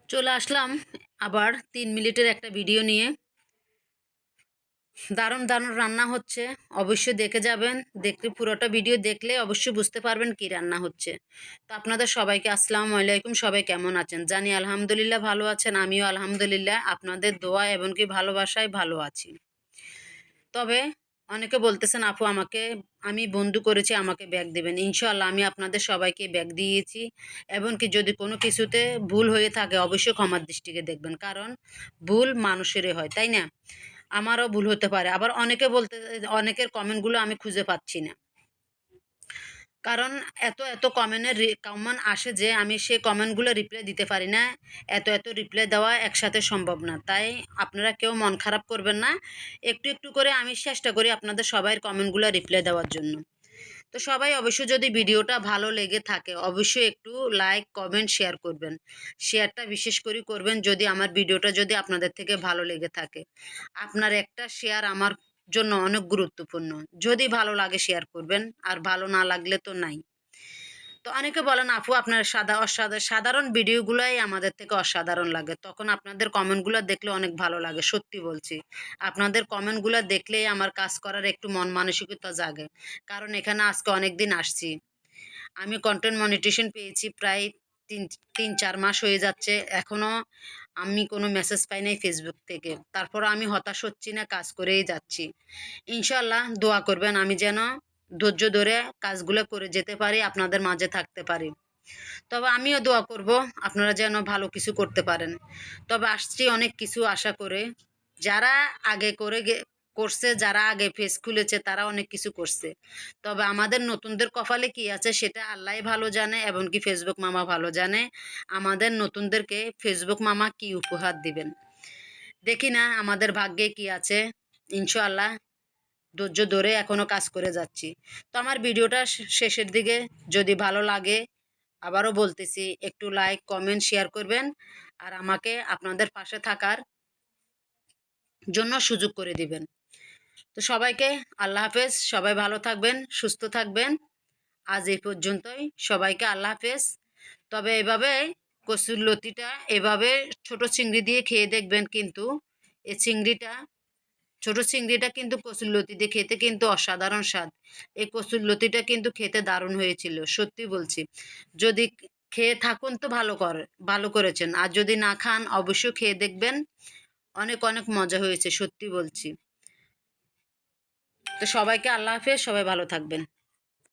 চলে আসলাম আবার 3 মিনিটের একটা ভিডিও নিয়ে। দারুণ দারুণ রান্না হচ্ছে, অবশ্যই দেখে যাবেন। দেখলে পুরোটা ভিডিও দেখলে অবশ্যই বুঝতে পারবেন কি রান্না হচ্ছে। তো আপনাদের সবাইকে আসসালামু আলাইকুম। সবাই কেমন আছেন? জানি আলহামদুলিল্লাহ ভালো আছেন। আমিও আলহামদুলিল্লাহ আপনাদের দোয়া এমনকি ভালোবাসায় ভালো আছি। তবে অনেকে বলতেছেন আপু আমাকে, আমি বন্ধু করেছি আমাকে ব্যাগ দিবেন। ইনশাআল্লাহ আমি আপনাদের সবাইকে ব্যাগ দিয়েছি। এমনকি যদি কোনো কিছুতে ভুল হয়ে থাকে অবশ্যই ক্ষমার দৃষ্টিকে দেখবেন, কারণ ভুল মানুষেরই হয়, তাই না? আমারও ভুল হতে পারে। আবার অনেকে বলতে, অনেকের কমেন্টগুলো আমি খুঁজে পাচ্ছি না, কারণ এত এত কমেন্ট আসে যে আমি সেই কমেন্টগুলো রিপ্লাই দিতে পারি না। এত এত রিপ্লাই দেওয়া একসাথে সম্ভব না, তাই আপনারা কেউ মন খারাপ করবেন না। একটু একটু করে আমি চেষ্টা করি আপনাদের সবাইয়ের কমেন্টগুলো রিপ্লাই দেওয়ার জন্য। তো সবাই অবশ্যই যদি ভিডিওটা ভালো লেগে থাকে অবশ্যই একটু লাইক কমেন্ট শেয়ার করবেন। শেয়ারটা বিশেষ করে করবেন যদি আমার ভিডিওটা যদি আপনাদের থেকে ভালো লেগে থাকে। আপনার একটা শেয়ার আমার জন্য অনেক গুরুত্বপূর্ণ। যদি ভালো লাগে শেয়ার করবেন, আর ভালো না লাগলে তো নাই। তো অনেকে বলেন আপু আপনার সাধারণ ভিডিওগুলাই আমাদের থেকে অসাধারণ লাগে। তখন আপনাদের কমেন্টগুলো দেখলে অনেক ভালো লাগে, সত্যি বলছি। আপনাদের কমেন্টগুলো দেখলেই আমার কাজ করার একটু মন মানসিকতা জাগে। কারণ এখানে আজকে অনেক দিন আসছি। আমি কন্টেন্ট মনিটেশন পেয়েছি প্রায় তিন 3-4 মাস হয়ে যাচ্ছে। এখনো আমি কোনো মেসেজ পাই নাই ফেসবুক থেকে। তারপরও আমি হতাশ হচ্ছি না, কাজ করেই যাচ্ছি। ইনশাআল্লাহ দোয়া করবেন আমি যেন ধৈর্য ধরে কাজগুলো করে যেতে পারি, আপনাদের মাঝে থাকতে পারি। তবে আমিও দোয়া করব আপনারা যেন ভালো কিছু করতে পারেন। তবে আসছি অনেক কিছু আশা করে। যারা আগে করছে, যারা আগে পেজ খুলেছে তারা অনেক কিছু করছে। তবে আমাদের নতুনদের কপালে কি আছে সেটা আল্লাহই ভালো জানে, এমনকি ফেসবুক মামা ভালো জানে। আমাদের নতুনদেরকে ফেসবুক মামা কি উপহার দিবেন দেখি না, আমাদের ভাগ্যে কি আছে। ইনশাআল্লাহ ধৈর্য ধরে এখনো কাজ করে যাচ্ছি। তো আমার ভিডিওটা শেষের দিকে যদি ভালো লাগে, আবারও বলতেছি একটু লাইক কমেন্ট শেয়ার করবেন, আর আমাকে আপনাদের পাশে থাকার জন্য সুযোগ করে দিবেন। তো সবাইকে আল্লাহ হাফেজ। সবাই ভালো থাকবেন, সুস্থ থাকবেন। আজ এই পর্যন্তই। সবাইকে আল্লাহ হাফেজ। তবে এভাবে কচুর লতিটা এভাবে ছোট চিংড়ি দিয়ে খেয়ে দেখবেন, কিন্তু এই চিংড়িটা, ছোট চিংড়িটা কিন্তু কচুরলতি দিয়ে খেতে কিন্তু অসাধারণ স্বাদ। এই কচুরলতিটা কিন্তু খেতে দারুণ হয়েছিল, সত্যি বলছি। যদি খেয়ে থাকুন তো ভালো করেছেন, আর যদি না খান অবশ্যই খেয়ে দেখবেন। অনেক অনেক মজা হয়েছে, সত্যি বলছি। তো সবাইকে আল্লাহ হাফেজ, সবাই ভালো থাকবেন।